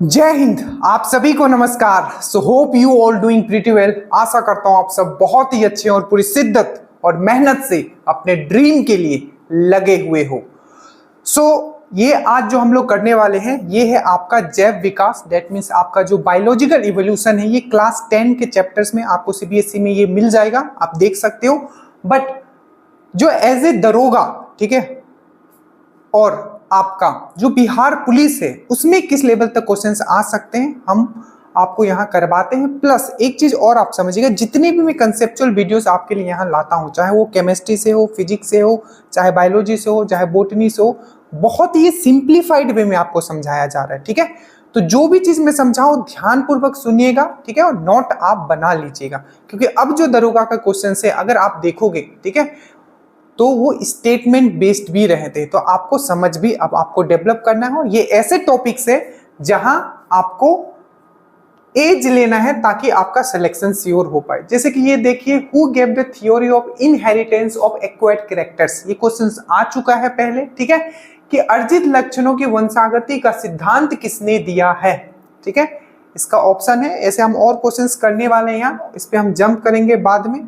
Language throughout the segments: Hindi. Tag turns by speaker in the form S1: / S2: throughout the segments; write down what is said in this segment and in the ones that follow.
S1: जय हिंद। आप सभी को नमस्कार। So hope you all doing pretty well. आशा करता हूं आप सब बहुत ही अच्छे और पूरी शिद्दत और मेहनत से अपने ड्रीम के लिए लगे हुए हो। ये आज जो हम लोग करने वाले हैं ये है आपका जैव विकास। दैट मीन्स आपका जो बायोलॉजिकल इवोल्यूशन है ये क्लास 10 के चैप्टर्स में आपको सीबीएसई में ये मिल जाएगा, आप देख सकते हो। बट जो एज ए दरोगा, ठीक है, और आपका जो बिहार पुलिस है उसमें किस लेवल तक क्वेश्चंस आ सकते हैं हम आपको यहाँ करवाते हैं। प्लस एक चीज और आप समझिएगा, जितने भी मैं कंसेप्चुअल वीडियोस आपके लिए यहाँ लाता हूँ, चाहे वो केमिस्ट्री से हो, फिजिक्स से हो, चाहे बायोलॉजी से हो, चाहे बोटनी से हो, बहुत ही सिंप्लीफाइड वे में आपको समझाया जा रहा है। ठीक है, तो जो भी चीज मैं समझाऊं ध्यानपूर्वक सुनिएगा, ठीक है, और नोट आप बना लीजिएगा, क्योंकि अब जो दरोगा का क्वेश्चन है अगर आप देखोगे, ठीक है, तो वो स्टेटमेंट बेस्ड भी रहते, तो आपको समझ भी अब आपको डेवलप करना है। और ये ऐसे टॉपिक्स है जहां आपको एज लेना है ताकि आपका सिलेक्शन श्योर हो पाए। जैसे कि ये देखिए, who gave the theory of inheritance of acquired characters, ये क्वेश्चन आ चुका है पहले, ठीक है, कि अर्जित लक्षणों की वंशागति का सिद्धांत किसने दिया है। ठीक है, इसका ऑप्शन है। ऐसे हम और क्वेश्चंस करने वाले हैं यहाँ, इस पे हम जंप करेंगे बाद में।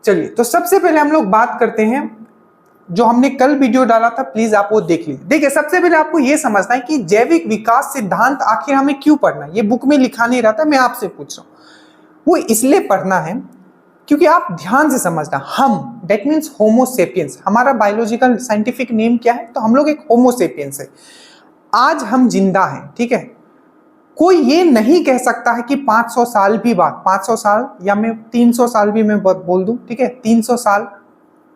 S1: चलिए, तो सबसे पहले हम लोग बात करते हैं, जो हमने कल वीडियो डाला था, प्लीज आप वो देख लीजिए। देखिए, सबसे पहले आपको ये समझना है कि जैविक विकास सिद्धांत आखिर हमें क्यों पढ़ना है। ये बुक में लिखा नहीं रहता, मैं आपसे पूछ रहा हूं। वो इसलिए पढ़ना है क्योंकि आप ध्यान से समझना, हम दैट मीन्स होमोसेपियंस, हमारा बायोलॉजिकल साइंटिफिक नेम क्या है, तो हम लोग एक होमोसेपियंस है। आज हम जिंदा हैं, ठीक है, कोई ये नहीं कह सकता है कि 500 साल भी बाद, 500 साल या मैं 300 साल भी मैं बोल दूं, ठीक है, 300 साल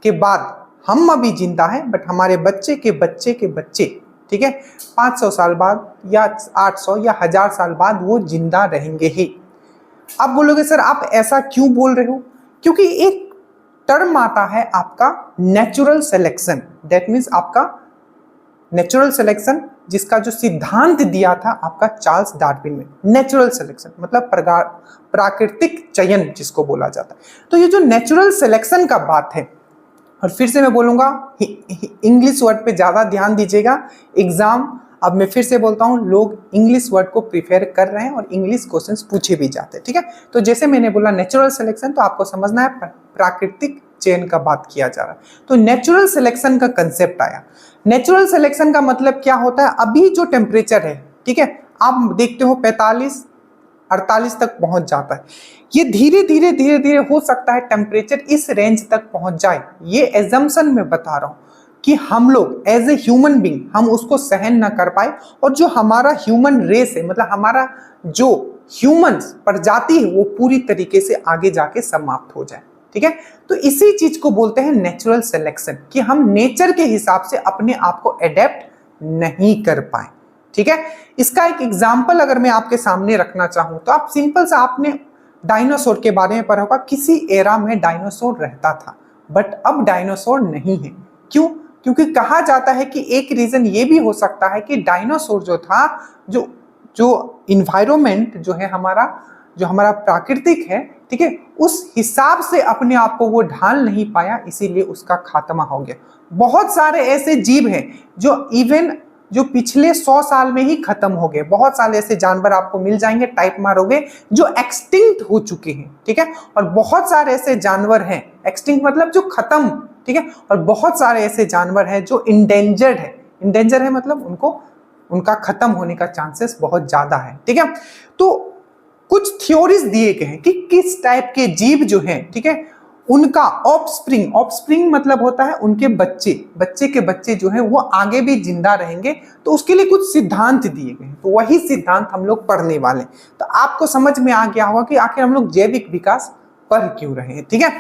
S1: के बाद हम अभी जिंदा हैं, बट हमारे बच्चे के बच्चे के बच्चे, ठीक है, 500 साल बाद या 800 या 1000 साल बाद वो जिंदा रहेंगे ही। आप बोलोगे सर आप ऐसा क्यों बोल रहे हो, क्योंकि एक टर्म आता है आपका नेचुरल सिलेक्शन। दैट मीन्स आपका नेचुरल सिलेक्शन, जिसका जो सिद्धांत दिया था आपका चार्ल्स डार्विन में। नेचुरल सिलेक्शन मतलब प्राकृतिक चयन जिसको बोला जाता है। तो ये जो नेचुरल सिलेक्शन का बात है, और फिर से मैं बोलूंगा इंग्लिश वर्ड पे ज्यादा ध्यान दीजिएगा। एग्जाम, अब मैं फिर से बोलता हूं, लोग इंग्लिश वर्ड को प्रिफेयर कर रहे हैं और इंग्लिश क्वेश्चंस पूछे भी जाते हैं। ठीक है, तो जैसे मैंने बोला नेचुरल सिलेक्शन, तो आपको समझना है प्राकृतिक चयन का बात किया जा रहा है। तो नेचुरल सिलेक्शन का कंसेप्ट आया। नेचुरल सिलेक्शन का मतलब क्या होता है, अभी जो टेम्परेचर है, ठीक है, आप देखते हो 45 48 तक पहुंच जाता है, ये धीरे धीरे हो सकता है टेम्परेचर इस रेंज तक पहुंच जाए। ये एजम्पशन में बता रहा हूं कि हम लोग एज ए ह्यूमन बीइंग हम उसको सहन ना कर पाए, और जो हमारा ह्यूमन रेस है, मतलब हमारा जो ह्यूमन प्रजाति है, वो पूरी तरीके से आगे जाके समाप्त हो जाए। ठीक है, तो इसी चीज को बोलते हैं नेचुरल सिलेक्शन, कि हम नेचर के हिसाब से अपने आप को एडेप्ट नहीं कर पाए। ठीक है, इसका एक एग्जांपल अगर मैं आपके सामने रखना चाहूं, तो आप सिंपल सा, आपने डायनासोर के बारे में पढ़ा होगा। किसी एरा में डायनासोर रहता था, बट अब डायनासोर नहीं है। क्यों? क्योंकि कहा जाता है कि एक रीजन ये भी हो सकता है कि डायनासोर जो था, जो इन्वायरमेंट जो है हमारा, जो हमारा प्राकृतिक है, ठीक है, उस हिसाब से अपने आप को वो ढाल नहीं पाया, इसीलिए उसका खात्मा हो गया। बहुत सारे ऐसे जीव हैं जो इवन जो पिछले 100 साल में ही खत्म हो गए। बहुत सारे ऐसे जानवर आपको मिल जाएंगे, टाइप मारोगे, जो एक्सटिंक्ट हो चुके हैं। ठीक है, और बहुत सारे ऐसे जानवर हैं, एक्सटिंक्ट मतलब जो खत्म, ठीक है, और बहुत सारे ऐसे जानवर हैं जो इंडेंजर्ड है। इंडेंजर है मतलब उनका खत्म होने का चांसेस बहुत ज्यादा है। ठीक है, तो कुछ थ्योरीज दिए गए हैं कि किस टाइप के जीव जो हैं, ठीक है, उनका ऑफस्प्रिंग, ऑफस्प्रिंग मतलब होता है उनके बच्चे, बच्चे के बच्चे जो है वो आगे भी जिंदा रहेंगे। तो उसके लिए कुछ सिद्धांत दिए गए हैं, तो वही सिद्धांत हम लोग पढ़ने वाले हैं। तो आपको समझ में आ गया होगा कि आखिर हम लोग जैविक विकास पढ़ क्यों रहे हैं। ठीक है,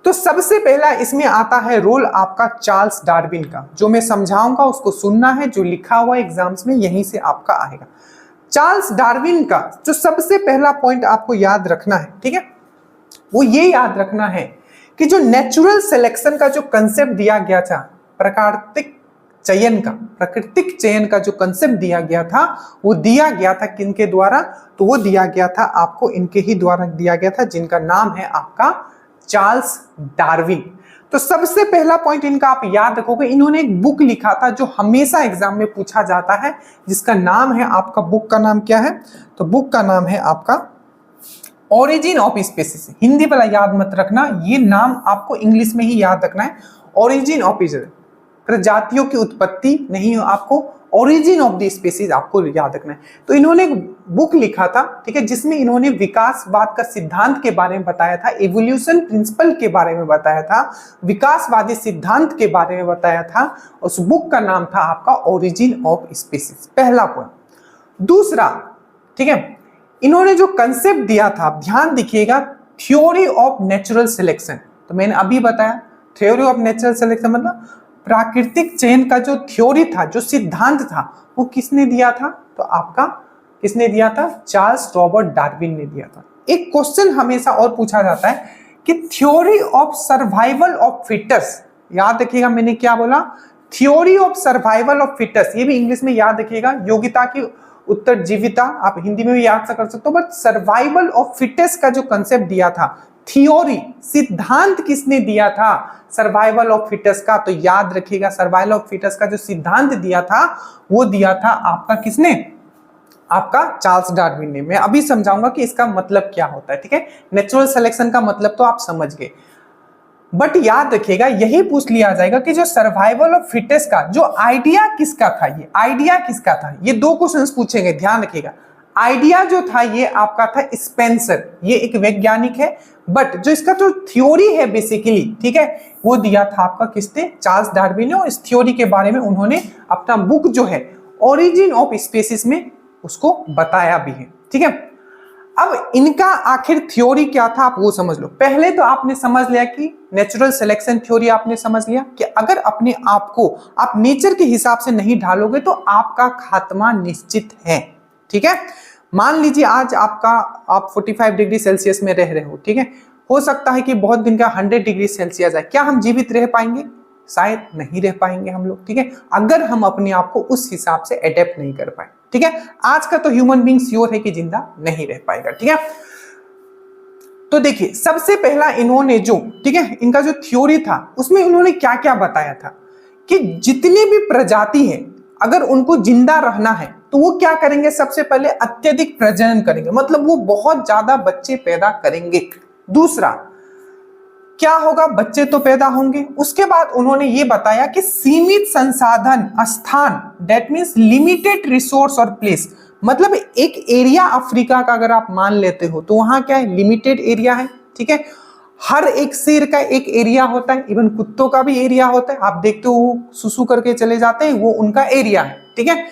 S1: तो सबसे पहला इसमें आता है रोल आपका चार्ल्स डार्विन का। जो मैं समझाऊंगा उसको सुनना है, जो लिखा हुआ एग्जाम्स में यहीं से आपका आएगा। चार्ल्स डार्विन का जो सबसे पहला पॉइंट आपको याद रखना है, ठीक है, वो ये याद रखना है कि जो नेचुरल सिलेक्शन का जो कंसेप्ट दिया गया था, प्राकृतिक चयन का जो कंसेप्ट दिया गया था, वो दिया गया था किनके द्वारा, तो वो दिया गया था आपको इनके ही द्वारा दिया गया था, जिनका नाम है आपका चार्ल्स डार्विन। तो सबसे पहला पॉइंट इनका आप याद रखोगे, इन्होंने एक बुक लिखा था जो हमेशा एग्जाम में पूछा जाता है, जिसका नाम है, आपका बुक का नाम क्या है? तो बुक का नाम है आपका ओरिजिन ऑफ स्पीसीज। हिंदी वाला याद मत रखना, ये नाम आपको इंग्लिश में ही याद रखना है। ओरिजिन ऑफ प्रजातियों की उत्पत्ति नहीं हो, आपको ओरिजिन ऑफ द स्पीसीज आपको याद रखना है। तो इन्होंने एक बुक लिखा था, ठीक है, जिसमें इन्होंने विकासवाद का सिद्धांत के बारे में बताया था, इवोल्यूशन प्रिंसिपल के बारे में बताया था, विकासवादी सिद्धांत के बारे में बताया था। उस बुक का नाम था आपका ओरिजिन ऑफ स्पीसीज, पहला पॉइंट। दूसरा, ठीक है, इन्होंने जो कंसेप्ट दिया था, ध्यान देखिएगा, थ्योरी ऑफ नेचुरल सिलेक्शन। तो मैंने अभी बताया थ्योरी ऑफ नेचुरल सिलेक्शन मतलब प्राकृतिक चयन का जो थ्योरी था, जो सिद्धांत था, वो किसने दिया था? तो आपका किसने दिया था? चार्ल्स रॉबर्ट डार्विन ने दिया था। एक क्वेश्चन हमेशा और पूछा जाता है कि theory of survival of fittest, याद रखिएगा मैंने क्या बोला, theory of survival of fittest, ये भी इंग्लिश में याद रखिएगा, योग्यता की उत्तरजीविता, आप हिंदी में भी याद कर सकते हो, बट सर्वाइवल ऑफ फिटेस्ट का जो कंसेप्ट दिया था, थ्योरी, सिद्धांत किसने दिया था सर्वाइवल ऑफ फिटेस्ट का? तो याद रखिएगा, सर्वाइवल ऑफ फिटेस्ट का जो सिद्धांत दिया था, वो दिया था आपका किसने? आपका चार्ल्स डार्विन ने। मैं अभी समझाऊंगा कि इसका मतलब क्या होता है, ठीक है। नेचुरल सिलेक्शन का मतलब तो आप समझ गए, बट याद रखिएगा यही पूछ लिया जाएगा कि जो सर्वाइवल ऑफ फिटेस्ट का जो आइडिया किसका था, ये आइडिया किसका था? ये दो क्वेश्चंस पूछेंगे, ध्यान रखिएगा। आइडिया जो था ये आपका था स्पेंसर, ये एक वैज्ञानिक है, बट जो इसका जो थ्योरी है बेसिकली, ठीक है, वो दिया था आपका किसने? चार्ल्स डार्विन ने। और इस थ्योरी के बारे में उन्होंने अपना बुक जो है ओरिजिन ऑफ स्पीसीज में उसको बताया भी है, ठीक है। अब इनका आखिर थ्योरी क्या था, आप वो समझ लो। पहले तो आपने समझ लिया कि नेचुरल सिलेक्शन थ्योरी, आपने समझ लिया कि अगर अपने आप को आप नेचर के हिसाब से नहीं ढालोगे तो आपका खात्मा निश्चित है, ठीक है। मान लीजिए आज आप 45 डिग्री सेल्सियस में रह रहे हो, ठीक है, हो सकता है कि बहुत दिन का 100 डिग्री सेल्सियस है, क्या हम जीवित रह पाएंगे? शायद नहीं रह पाएंगे हम लोग, ठीक है, अगर हम अपने आप को उस हिसाब से अडेप्ट नहीं कर पाए, ठीक है। आज का तो ह्यूमन बीइंग श्योर है कि जिंदा नहीं रह पाएगा, ठीक है। तो देखिए सबसे पहला इन्होंने जो, ठीक है, इनका जो थ्योरी था उसमें इन्होंने क्या क्या बताया था कि जितनी भी प्रजाति है अगर उनको जिंदा रहना है तो वो क्या करेंगे? सबसे पहले अत्यधिक प्रजनन करेंगे, मतलब वो बहुत ज्यादा बच्चे पैदा करेंगे। दूसरा क्या होगा? बच्चे तो पैदा होंगे। उसके बाद उन्होंने ये बताया कि सीमित संसाधन, स्थान, दैट मीन्स लिमिटेड रिसोर्स और प्लेस, मतलब एक एरिया अफ्रीका का अगर आप मान लेते हो तो वहां क्या है? लिमिटेड एरिया है, ठीक है। हर एक शेर का एक एरिया होता है, इवन कुत्तों का भी एरिया होता है, आप देखते हो सुसु करके चले जाते हैं, वो उनका एरिया है, ठीक है।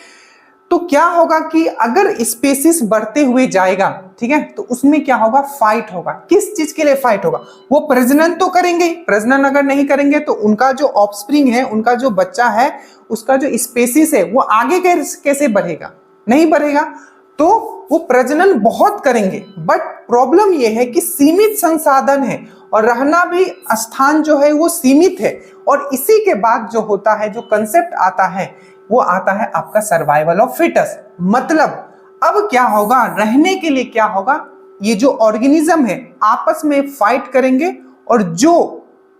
S1: तो क्या होगा कि अगर स्पेसिस बढ़ते हुए जाएगा, ठीक है, तो उसमें क्या होगा? फाइट होगा। किस चीज के लिए फाइट होगा? वो प्रजनन तो करेंगे, प्रजनन अगर नहीं करेंगे तो उनका जो ऑफस्प्रिंग है, उनका जो बच्चा है, उसका जो स्पेसिस है वो आगे कैसे बढ़ेगा? नहीं बढ़ेगा। तो वो प्रजनन बहुत करेंगे, बट प्रॉब्लम ये है कि सीमित संसाधन है और रहना भी स्थान जो है वो सीमित है। और इसी के बाद जो होता है, जो कंसेप्ट आता है, वो आता है आपका सर्वाइवल ऑफ फिटेस्ट। मतलब अब क्या होगा? रहने के लिए क्या होगा? ये जो ऑर्गेनिज्म है आपस में फाइट करेंगे और जो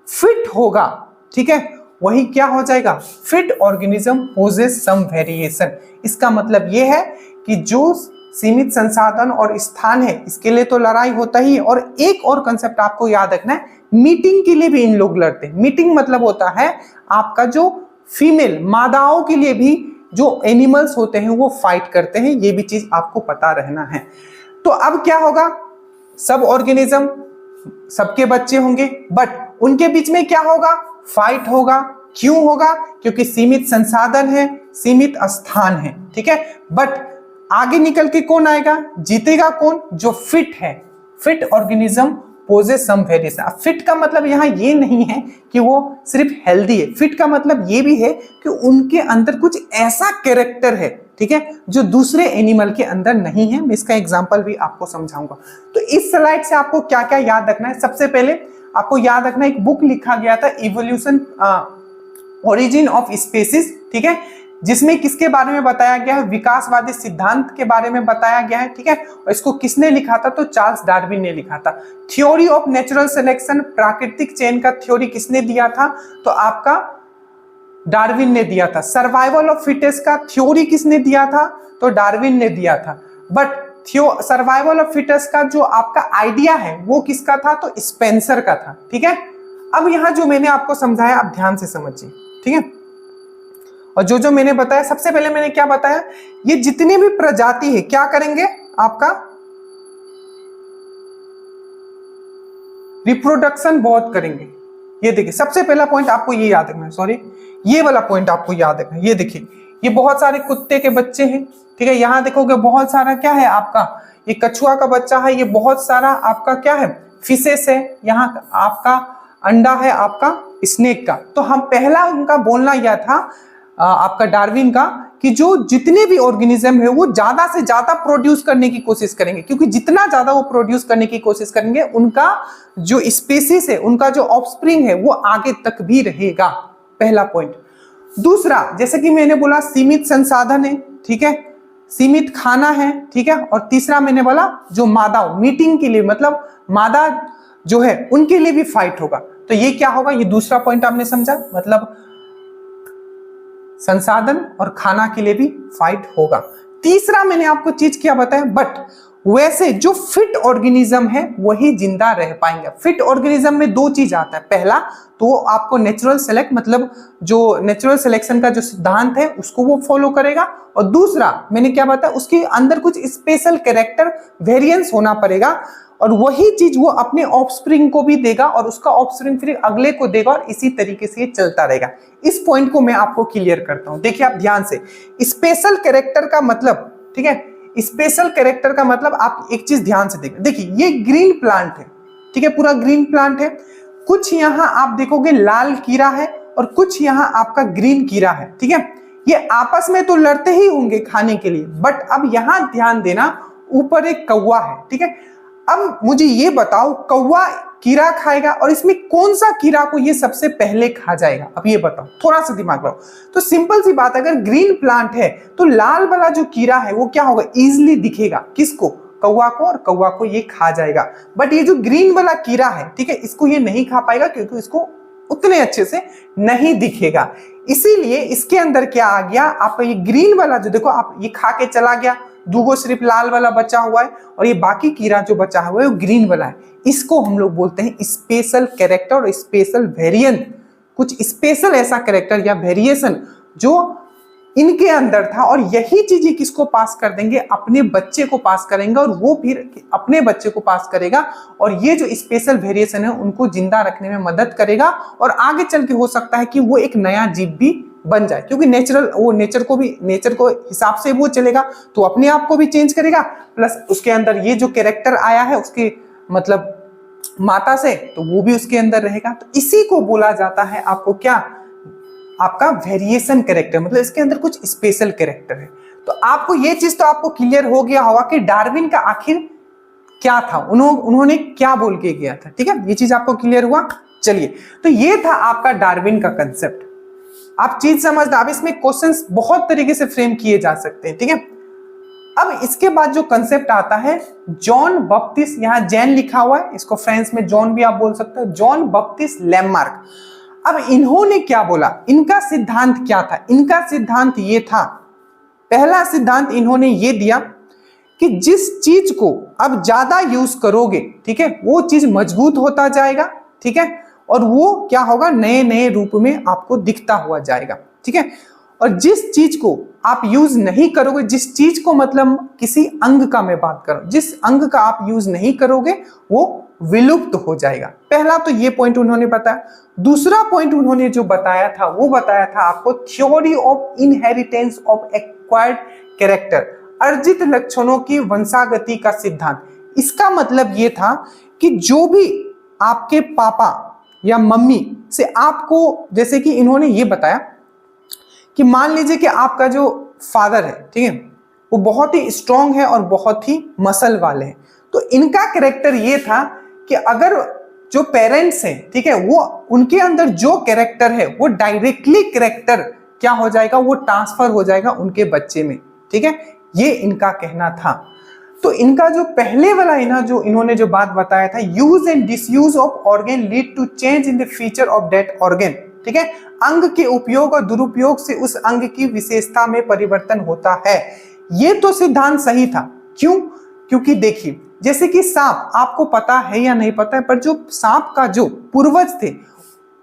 S1: फिट होगा, ठीक है, वही क्या हो जाएगा? Fit organism possess some variation. इसका मतलब ये है कि जो सीमित संसाधन और स्थान है इसके लिए तो लड़ाई होता ही है। और एक और कंसेप्ट आपको याद रखना है, मीटिंग के लिए भी इन लोग लड़ते हैं। मीटिंग मतलब होता है आपका जो फीमेल मादाओं के लिए भी जो एनिमल्स होते हैं वो फाइट करते हैं, ये भी चीज आपको पता रहना है। तो अब क्या होगा? सब ऑर्गेनिज्म, सबके बच्चे होंगे, बट उनके बीच में क्या होगा? फाइट होगा। क्यों होगा? क्योंकि सीमित संसाधन है, सीमित स्थान है, ठीक है। बट आगे निकल के कौन आएगा? जीतेगा कौन? जो फिट है। Fit organism possess some variation. अब फिट का मतलब यहाँ ये नहीं है कि वो सिर्फ हेल्दी है, फिट का मतलब ये भी है कि उनके अंदर कुछ ऐसा कैरेक्टर है, ठीक है, जो दूसरे एनिमल के अंदर नहीं है। मैं इसका एग्जांपल भी आपको समझाऊंगा। तो इस स्लाइड से आपको क्या क्या याद रखना है? सबसे पहले आपको याद रखना, एक बुक लिखा गया था इवोल्यूशन ओरिजिन ऑफ स्पीसीज, ठीक है, जिसमें किसके बारे में बताया गया है, विकासवादी सिद्धांत के बारे में बताया गया है, ठीक है। और इसको किसने लिखा था, तो चार्ल्स डार्विन ने लिखा था। थ्योरी ऑफ नेचुरल सिलेक्शन, प्राकृतिक चयन का थ्योरी किसने दिया था, तो आपका डार्विन ने दिया था। सर्वाइवल ऑफ फिटेस्ट का थ्योरी किसने दिया था, तो डार्विन ने दिया था। बट सर्वाइवल ऑफ फिटेस्ट का जो आपका आइडिया है वो किसका था, तो स्पेंसर का था, ठीक है। अब यहां जो मैंने आपको समझाया आप ध्यान से समझिए, ठीक है। और जो मैंने बताया, सबसे पहले मैंने क्या बताया, ये जितनी भी प्रजाति है क्या करेंगे, आपका रिप्रोडक्शन बहुत करेंगे। ये देखिए सबसे पहला पॉइंट आपको ये याद रखना है, सॉरी ये वाला पॉइंट आपको याद रखना है। ये देखिए ये बहुत सारे कुत्ते के बच्चे हैं, ठीक है। यहां देखोगे बहुत सारा क्या है आपका, ये कछुआ का बच्चा है, ये बहुत सारा आपका क्या है, फिशेस है, यहाँ आपका अंडा है आपका स्नेक का। तो हम पहला उनका बोलना यह था आपका डार्विन का, कि जो जितने भी ऑर्गेनिज्म है वो ज्यादा से ज्यादा प्रोड्यूस करने की कोशिश करेंगे, क्योंकि जितना ज्यादा वो प्रोड्यूस करने की कोशिश करेंगे उनका जो स्पीसीज है, उनका जो ऑफस्प्रिंग है वो आगे तक भी रहेगा, पहला पॉइंट। दूसरा, जैसे कि मैंने बोला सीमित संसाधन है, ठीक है, सीमित खाना है, ठीक है। और तीसरा मैंने बोला जो मादा मीटिंग के लिए, मतलब मादा जो है उनके लिए भी फाइट होगा। तो ये क्या होगा, ये दूसरा पॉइंट आपने समझा, मतलब संसाधन और खाना के लिए भी फाइट होगा। तीसरा मैंने आपको चीज क्या बताया, बट वैसे जो फिट ऑर्गेनिज्म है वही जिंदा रह पाएंगे। फिट ऑर्गेनिज्म में दो चीज आता है, पहला तो आपको नेचुरल सेलेक्ट, मतलब जो नेचुरल सिलेक्शन का जो सिद्धांत है उसको वो फॉलो करेगा, और दूसरा मैंने क्या बताया, उसके अंदर कुछ स्पेशल कैरेक्टर वेरिएंस होना पड़ेगा, और वही चीज वो अपने ऑफस्प्रिंग को भी देगा और उसका ऑफस्प्रिंग फिर अगले को देगा, और इसी तरीके से ये चलता रहेगा। इस पॉइंट को मैं आपको क्लियर करता हूं, देखिए आप ध्यान से। स्पेशल कैरेक्टर का मतलब, ठीक है, स्पेशल कैरेक्टर का मतलब आप एक चीज ध्यान से देखिए, देखिए ये ग्रीन प्लांट है, ठीक है, पूरा ग्रीन प्लांट है। कुछ यहां आप देखोगे लाल कीड़ा है और कुछ यहां आपका ग्रीन कीड़ा है, ठीक है। ये आपस में तो लड़ते ही होंगे खाने के लिए, बट अब यहां ध्यान देना, ऊपर एक कौवा है, ठीक है। अब मुझे ये बताओ, कौवा कीड़ा खाएगा और इसमें कौन सा कीड़ा को ये सबसे पहले खा जाएगा, अब ये बताओ, थोड़ा सा दिमाग लगाओ। तो सिंपल सी बात, अगर ग्रीन प्लांट है तो लाल वाला जो कीड़ा है वो क्या होगा, इजिली दिखेगा, किसको, कौवा को, और कौवा को ये खा जाएगा। बट ये जो ग्रीन वाला कीड़ा है, ठीक है, इसको ये नहीं खा पाएगा क्योंकि इसको उतने अच्छे से नहीं दिखेगा। इसीलिए इसके अंदर क्या आ गया, आप ये ग्रीन वाला जो देखो, आप ये खा के चला गया, दूगो सिर्फ लाल वाला बचा हुआ है, और ये बाकी कीड़ा जो बचा हुआ है वो ग्रीन वाला है। इसको हम लोग बोलते हैं स्पेशल कैरेक्टर और स्पेशल वेरिएंट। कुछ स्पेशल ऐसा कैरेक्टर या वेरिएशन जो इनके अंदर था, और यही चीजें किसको पास कर देंगे, अपने बच्चे को पास करेंगे, और वो फिर अपने बच्चे को पास करेगा, और ये जो स्पेशल वेरिएशन है उनको जिंदा रखने में मदद करेगा, और आगे चल के हो सकता है कि वो एक नया जीव भी बन जाए, क्योंकि नेचुरल वो नेचर को हिसाब से वो चलेगा तो अपने आप को भी चेंज करेगा, प्लस उसके अंदर ये जो कैरेक्टर आया है उसके मतलब माता से, तो वो भी उसके अंदर रहेगा। तो इसी को बोला जाता है आपको क्या, आपका वेरिएशन कैरेक्टर, मतलब इसके अंदर कुछ स्पेशल कैरेक्टर है। तो आपको ये चीज तो आपको क्लियर हो गया होगा कि डार्विन का आखिर क्या था, उन्होंने क्या बोल के गया था, ठीक है, ये चीज आपको क्लियर हुआ। चलिए, तो ये था आपका डार्विन का कंसेप्ट। आप चीज समझना, अब इसमें क्वेश्चंस बहुत तरीके से फ्रेम किए जा सकते हैं, ठीक है। अब इसके बाद जो कंसेप्ट आता है जॉन बप्टिस्ट, यहां जैन लिखा हुआ है, इसको फ्रेंच में जॉन भी आप बोल सकते हो, जॉन बप्टिस्ट लैमार्क। अब इन्होंने क्या बोला, इनका सिद्धांत क्या था, इनका सिद्धांत ये था, पहला सिद्धांत इन्होंने ये दिया कि जिस चीज को अब ज्यादा यूज करोगे, ठीक है, वो चीज मजबूत होता जाएगा, ठीक है, और वो क्या होगा, नए नए रूप में आपको दिखता हुआ जाएगा, ठीक है। और जिस चीज को आप यूज नहीं करोगे, जिस चीज को मतलब किसी अंग का मैं बात करूं, जिस अंग का आप यूज नहीं करोगे वो विलुप्त हो जाएगा। पहला तो ये पॉइंट उन्होंने बताया। दूसरा पॉइंट उन्होंने जो बताया था वो बताया था आपको theory of inheritance of acquired character, अर्जित लक्षणों की वंशागति का सिद्धांत। इसका मतलब ये था कि जो भी आपके पापा या मम्मी से आपको, जैसे कि इन्होंने ये बताया कि मान लीजिए कि आपका जो फादर है, ठीक है, वो बहुत ही स्ट्रांग है और बहुत ही मसल वाले हैं, तो इनका कैरेक्टर ये था कि अगर जो पेरेंट्स हैं, ठीक है, वो उनके अंदर जो कैरेक्टर है वो डायरेक्टली कैरेक्टर क्या हो जाएगा, वो ट्रांसफर हो जाएगा उनके बच्चे में। ठीक है, ये इनका कहना था। तो इनका जो पहले वाला है जो इन्होंने जो बात बताया था, use and disuse of organ lead to change in the feature of that organ. ठीक है, अंग के उपयोग और दुरुपयोग से उस अंग की विशेषता में परिवर्तन होता है। ये तो सिद्धांत सही था। क्यों? क्योंकि देखिए, जैसे कि सांप, आपको पता है या नहीं पता है, पर जो सांप का जो पूर्वज थे,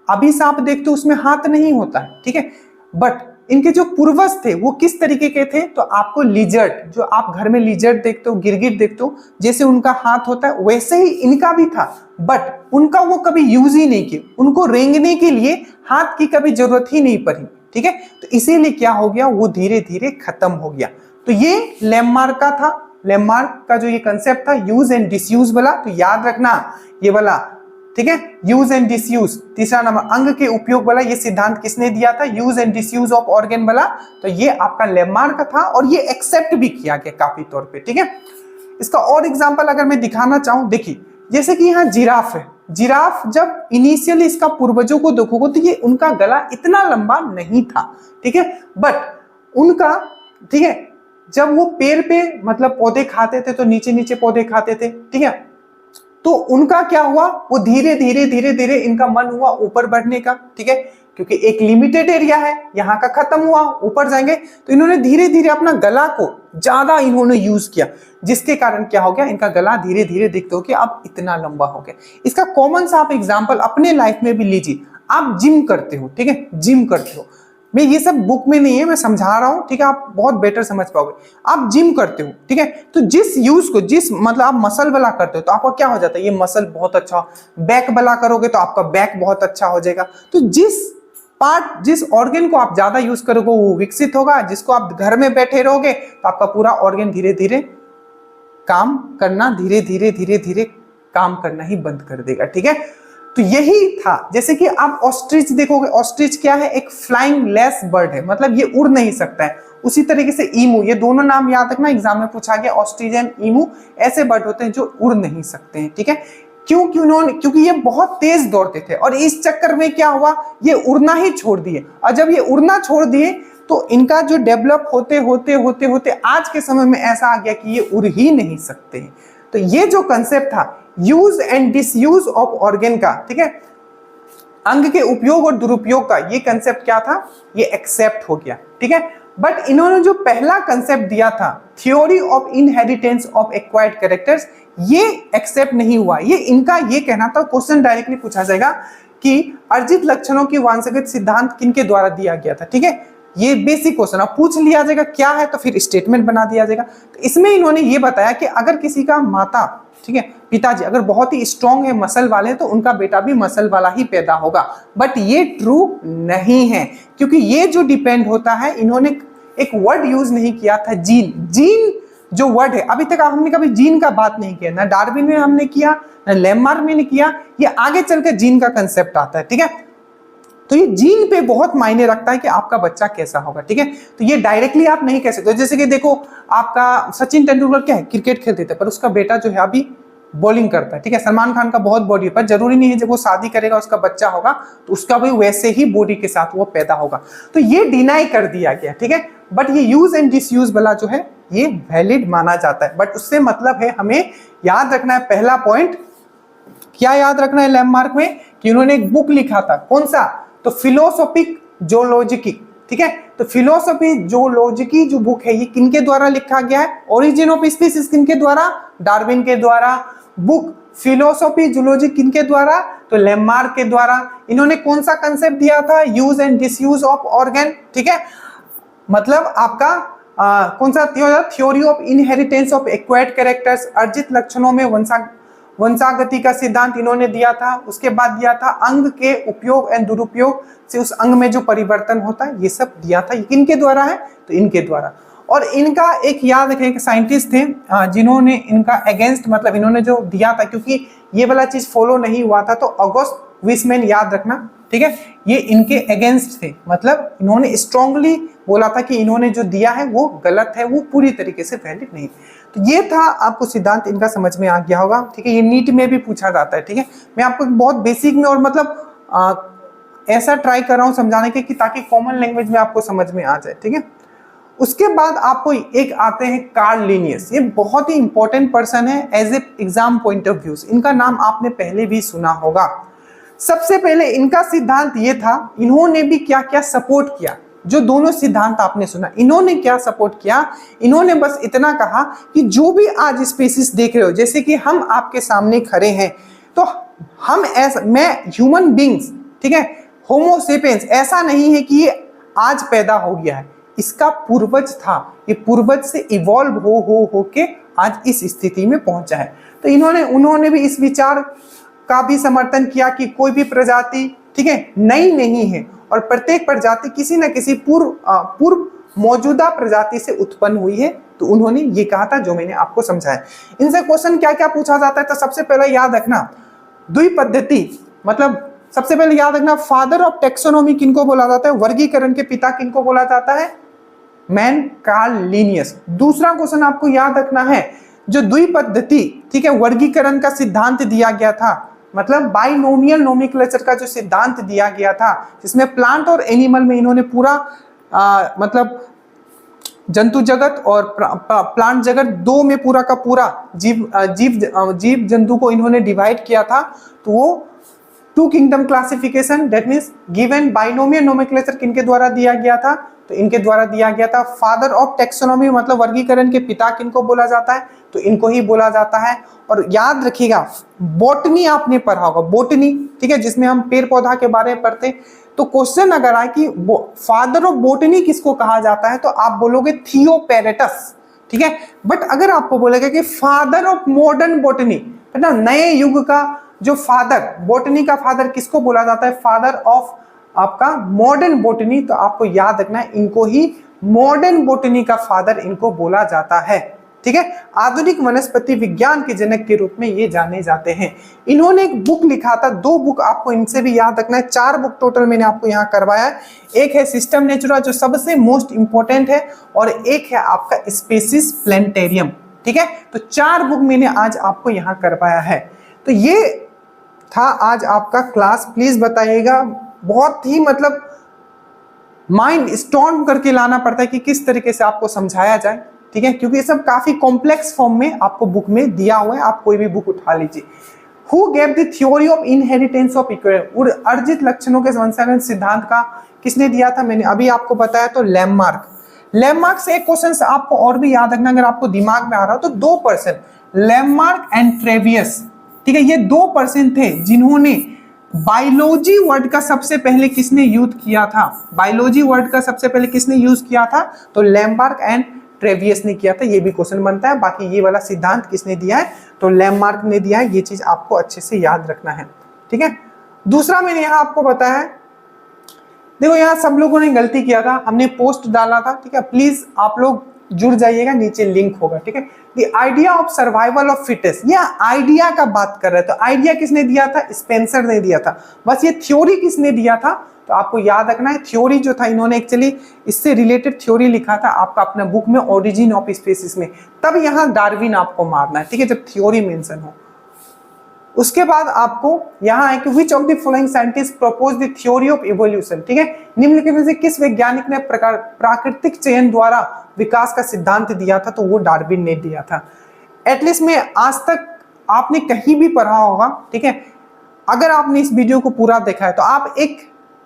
S1: अभी सांप देखते उसमें हाथ नहीं होता है। ठीक है, बट इनके जो पूर्वज थे वो किस तरीके के थे? तो आपको लिजर्ड, जो आप घर में लिजर्ड देखते हो, गिरगिट देखते हो, जैसे उनका हाथ होता है वैसे ही इनका भी था, बट उनका वो कभी यूज ही नहीं किए, उनको रेंगने के लिए हाथ की कभी जरूरत ही नहीं पड़ी। ठीक है, तो इसीलिए क्या हो गया, वो धीरे धीरे खत्म हो गया। तो ये लैमार्क का था, लैमार्क का जो ये कंसेप्ट था यूज एंड डिसयूज वाला, तो याद रखना ये वाला। ठीक है, यूज एंड डिसयूज, तीसरा नंबर अंग के उपयोग वाला, ये सिद्धांत किसने दिया था? Use and disuse of organ वाला। तो ये आपका लैमार्क था और ये एक्सेप्ट भी किया गया काफी तौर पे। ठीक है, इसका और एग्जांपल अगर मैं दिखाना चाहूं, देखिए जैसे कि यहाँ जिराफ है। जिराफ जब इनिशियली इसका पूर्वजों को देखोगे तो ये उनका गला इतना लंबा नहीं था। ठीक है, बट उनका, ठीक है, जब वो पेड़ पे मतलब पौधे खाते थे तो नीचे नीचे पौधे खाते थे। ठीक है, तो उनका क्या हुआ, वो धीरे धीरे इनका मन हुआ ऊपर बढ़ने का। ठीक है, क्योंकि एक लिमिटेड एरिया है, यहाँ का खत्म हुआ, ऊपर जाएंगे, तो इन्होंने धीरे धीरे अपना गला को ज्यादा इन्होंने यूज किया, जिसके कारण क्या हो गया, इनका गला धीरे धीरे देखते हो कि अब इतना लंबा हो गया। इसका कॉमन सा आप एग्जाम्पल अपने लाइफ में भी लीजिए। आप जिम करते हो, ठीक है, जिम करते हो, मैं ये सब बुक में नहीं है, मैं समझा रहा हूं। ठीक है, आप बहुत बेटर समझ पाओगे। आप जिम करते हो, ठीक है, तो जिस यूज को, जिस मतलब आप मसल वाला करते हो तो आपका क्या हो जाता है, ये मसल बहुत अच्छा। बैक वाला करोगे तो आपका बैक बहुत अच्छा हो जाएगा। तो जिस पार्ट, जिस ऑर्गन को आप ज्यादा यूज करोगे वो विकसित होगा। जिसको आप घर में बैठे रहोगे तो आपका पूरा ऑर्गन धीरे धीरे काम करना, धीरे धीरे काम करना ही बंद कर देगा। ठीक है, तो यही था। जैसे कि आप ऑस्ट्रिच देखोगे, ऑस्ट्रिच क्या है, एक फ्लाइंग लेस बर्ड है, मतलब ये उड़ नहीं सकता है। उसी तरीके से ईमू, ये दोनों नाम याद रखना, एग्जाम में पूछा गया, ऑस्ट्रिच एंड ईमू ऐसे बर्ड होते हैं जो उड़ नहीं सकते हैं। ठीक है, क्योंकि ये बहुत तेज दौड़ते थे और इस चक्कर में क्या हुआ, ये उड़ना ही छोड़ दिए। और जब ये उड़ना छोड़ दिए तो इनका जो डेवलप होते होते होते होते आज के समय में ऐसा आ गया कि ये उड़ ही नहीं सकते हैं। तो ये जो कंसेप्ट था use and disuse of organ का, ठीक है, अंग के उपयोग और दुरुपयोग का, ये कंसेप्ट क्या था, ये एक्सेप्ट हो गया। ठीक है, बट इन्होंने जो पहला कंसेप्ट दिया था, theory of inheritance of acquired characters, ये एक्सेप्ट नहीं हुआ। ये इनका ये कहना था, क्वेश्चन डायरेक्टली पूछा जाएगा कि अर्जित लक्षणों की वांछित सिद्धांत किनके द्वारा दिया गया था। ठीक है, ये बेसिक क्वेश्चन अब पूछ लिया जाएगा, क्या है तो फिर स्टेटमेंट बना दिया जाएगा। तो इसमें इन्होंने ये बताया कि अगर किसी का माता, ठीक है, पिताजी अगर बहुत ही स्ट्रॉन्ग है, मसल वाले हैं, तो उनका बेटा भी मसल वाला ही पैदा होगा। बट ये ट्रू नहीं है, क्योंकि ये जो डिपेंड होता है, इन्होंने एक वर्ड यूज नहीं किया था, जीन। जीन जो वर्ड है, अभी तक हमने कभी जीन का बात नहीं किया, ना डार्विन में हमने किया, ना लैमार्क में किया। ये आगे चलकर जीन का कंसेप्ट आता है। ठीक है, तो ये जीन पे बहुत मायने रखता है कि आपका बच्चा कैसा होगा। ठीक है, तो ये डायरेक्टली आप नहीं कह सकते। जैसे कि देखो, आपका सचिन तेंदुलकर क्या है, क्रिकेट खेलते थे, पर उसका बेटा जो है अभी बॉलिंग करता है। ठीक है, सलमान खान का बहुत बॉडी है, पर जरूरी नहीं है जब वो शादी करेगा उसका बच्चा होगा तो उसका भी वैसे ही बॉडी के साथ वो पैदा होगा। तो ये डिनाई कर दिया गया। ठीक है, बट ये यूज एंड डिसयूज वाला जो है ये वैलिड माना जाता है। बट उससे मतलब है, हमें याद रखना है, पहला पॉइंट क्या याद रखना है लैमार्क में, कि उन्होंने एक बुक लिखा था, कौन सा, तो फिलोसोफिक जोलॉजिकी। ठीक है, तो फिलोसफी जोलॉजिकी जो बुक है ये किनके द्वारा लिखा गया है, ओरिजिन ऑफ स्पीसीज किनके द्वारा, डार्विन के द्वारा। बुक फिलोसफी जोलॉजी किनके द्वारा, तो लैमार्क के द्वारा। इन्होंने कौन सा कंसेप्ट दिया था, use and disuse of organ. ठीक है, मतलब आपका कौन सा theory of inheritance of acquired characters, अर्जित लक्षणों में वंशागति का सिद्धांत इन्होंने दिया था। उसके बाद दिया था अंग के उपयोग एवं दुरुपयोग से उस अंग में जो परिवर्तन होता है, ये सब दिया था। किनके द्वारा है, तो इनके द्वारा। और इनका एक याद रखें, एक साइंटिस्ट थे जिन्होंने इनका अगेंस्ट, मतलब इन्होंने जो दिया था, क्योंकि ये वाला चीज फॉलो नहीं हुआ था, तो ऑगस्ट विसमैन याद रखना। ठीक है, ये इनके अगेंस्ट थे, मतलब इन्होंने स्ट्रांगली बोला था कि इन्होंने जो दिया है वो गलत है, वो पूरी तरीके से वैलिड नहीं। तो ये था, आपको सिद्धांत इनका समझ में आ गया होगा। ठीक है, ये नीट में भी पूछा जाता है। ठीक है, मैं आपको बहुत बेसिक में और मतलब ऐसा ट्राई कर रहा हूं समझाने के कि ताकि कॉमन लैंग्वेज में आपको समझ में आ जाए, ठीक है। उसके बाद आपको एक आते हैं कार्ल लिनियस। ये बहुत ही इंपॉर्टेंट पर्सन है as a exam point of view. इनका नाम आपने पहले भी सुना होगा। सबसे पहले इनका सिद्धांत ये था, इन्होंने भी क्या क्या सपोर्ट किया। जो दोनों सिद्धांत आपने सुना, इन्होंने क्या सपोर्ट किया, इन्होंने बस इतना कहा कि जो भी आज स्पीसीज देख रहे हो, जैसे कि हम आपके सामने खड़े हैं, तो हम ऐसा, मैं ह्यूमन बींग्स, ठीक है, होमो सेपियंस, ऐसा नहीं है कि ये आज पैदा हो गया है, इसका पूर्वज था, ये पूर्वज से इवॉल्व हो के आज इस स्थिति में पहुंचा है। तो उन्होंने भी इस विचार का भी समर्थन किया कि कोई भी प्रजाति, ठीक है, नई नहीं है और प्रत्येक प्रजाति किसी न किसी पूर्व मौजूदा प्रजाति से उत्पन्न हुई है। तो उन्होंने ये कहा था जो मैंने आपको समझाया। इनसे क्वेश्चन क्या क्या पूछा जाता है, तो सबसे पहले याद रखना द्विपद्धति, मतलब सबसे पहले याद रखना फादर ऑफ टेक्सोनोमी किनको बोला जाता है, वर्गीकरण के पिता किनको बोला जाता है, मैन कार्ल लिनियस। दूसरा क्वेश्चन आपको याद रखना है, जो द्विपद्धति, ठीक है, वर्गीकरण का सिद्धांत दिया गया था, मतलब बाइनोमियल नोमेनक्लेचर का जो सिद्धांत दिया गया था, जिसमें प्लांट और एनिमल में इन्होंने पूरा मतलब जंतु जगत और प्लांट जगत दो में पूरा का पूरा जीव जंतु को इन्होंने डिवाइड किया था। तो वो two kingdom classification, that means given binomial nomenclature किनके द्वारा दिया गया था, तो इनके द्वारा दिया गया था। फादर ऑफ टेक्सोनोमी मतलब वर्गीकरण के पिता किनको बोला जाता है, तो इनको ही बोला जाता है। और याद रखिएगा बॉटनी आपने पढ़ा होगा, बॉटनी, ठीक है, जिसमें हम पेड़ पौधा के बारे में पढ़ते, तो क्वेश्चन अगर आए कि फादर ऑफ बॉटनी किसको कहा जाता है, तो आप बोलोगे थियोपेरेटस, ठीक है। बट अगर आपको बोलेगा कि फादर ऑफ मॉडर्न बॉटनी, है ना, नए युग का जो फादर, बॉटनी का फादर किसको बोला जाता है, फादर ऑफ आपका मॉडर्न बॉटनी, तो आपको याद रखना है इनको ही मॉडर्न बॉटनी का फादर इनको बोला जाता है, ठीक है। आधुनिक वनस्पति विज्ञान के जनक के रूप में ये जाने जाते हैं। इन्होंने एक बुक लिखा था, दो बुक आपको इनसे भी याद रखना है, 4 बुक टोटल मैंने आपको यहाँ करवाया है। एक है सिस्टम नेचुरा जो सबसे मोस्ट इंपॉर्टेंट है, और एक है आपका स्पेसिस प्लेनेटेरियम, ठीक है। तो 4 बुक मैंने आज आपको यहाँ करवाया है। तो ये था आज आपका क्लास। प्लीज बताइएगा, बहुत ही मतलब माइंड स्टॉर्म करके लाना पड़ता है कि किस तरीके से आपको समझाया जाए, ठीक है, क्योंकि ये सब काफी कॉम्प्लेक्स फॉर्म में आपको बुक में दिया हुआ है। आप कोई भी बुक उठा लीजिए। Who gave the theory of inheritance of equivalent, अर्जित लक्षणों के वंशानुगत सिद्धांत का किसने दिया था, मैंने अभी आपको बताया, तो लैम्मार्क। लैम्मार्क से एक क्वेश्चन आपको और भी याद रखना, अगर आपको दिमाग में आ रहा हो तो 2 पर्सन, लैम्मार्क एंड ट्रेवियस, ठीक है, ये 2 पर्सन थे जिन्होंने बायोलॉजी वर्ड का सबसे पहले किसने यूज किया था, बायोलॉजी वर्ड का सबसे पहले किसने यूज किया था, तो लैम्मार्क एंड ट्रेवियस ने किया था। ये भी क्वेश्चन बनता है। बाकी ये वाला सिद्धांत किसने दिया है, तो लैम्मार्क ने दिया है। ये चीज आपको अच्छे से याद रखना है, ठीक है। दूसरा मैंने यहाँ आपको बताया है, देखो यहाँ सब लोगों ने गलती किया था, हमने पोस्ट डाला था, ठीक है, प्लीज आप लोग जुड़ जाइएगा, नीचे लिंक होगा, ठीक है। The idea of survival of fittest, ये आइडिया का बात कर रहे हैं, तो आइडिया किसने दिया था, स्पेंसर ने दिया था। बस ये थ्योरी किसने दिया था, तो आपको याद रखना है थ्योरी जो था, इन्होंने एक्चुअली इससे रिलेटेड थ्योरी लिखा था आपका अपना बुक में ओरिजिन ऑफ स्पीसीज में, तब यहाँ डार्विन आपको मारना है, ठीक है, जब थ्योरी मेंशन हो। उसके बाद आपको यहाँ है कि which of the following scientist propose the theory of evolution, ठीक है, निम्नलिखित में से किस वैज्ञानिक ने प्राकृतिक चयन द्वारा विकास का सिद्धांत दिया था, तो वो डार्विन ने दिया था। एटलीस्ट में आज तक आपने कहीं भी पढ़ा होगा, ठीक है। अगर आपने इस वीडियो को पूरा देखा है तो आप एक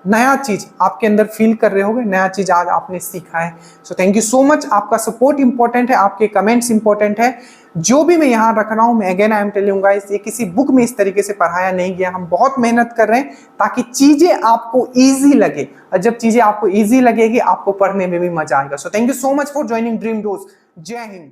S1: नया चीज आपके अंदर फील कर रहे होगे, नया चीज आज आपने सीखा है। So thank you so much. आपका सपोर्ट इंपॉर्टेंट है, आपके कमेंट्स इंपॉर्टेंट है। जो भी मैं यहाँ रख रहा हूँ, मैं again I am telling guys, ये किसी बुक में इस तरीके से पढ़ाया नहीं गया। हम बहुत मेहनत कर रहे हैं ताकि चीजें आपको इजी लगे, और जब चीजें आपको इजी लगेगी आपको पढ़ने में भी मजा आएगा। So thank you so much for joining dream dose. जय हिंद।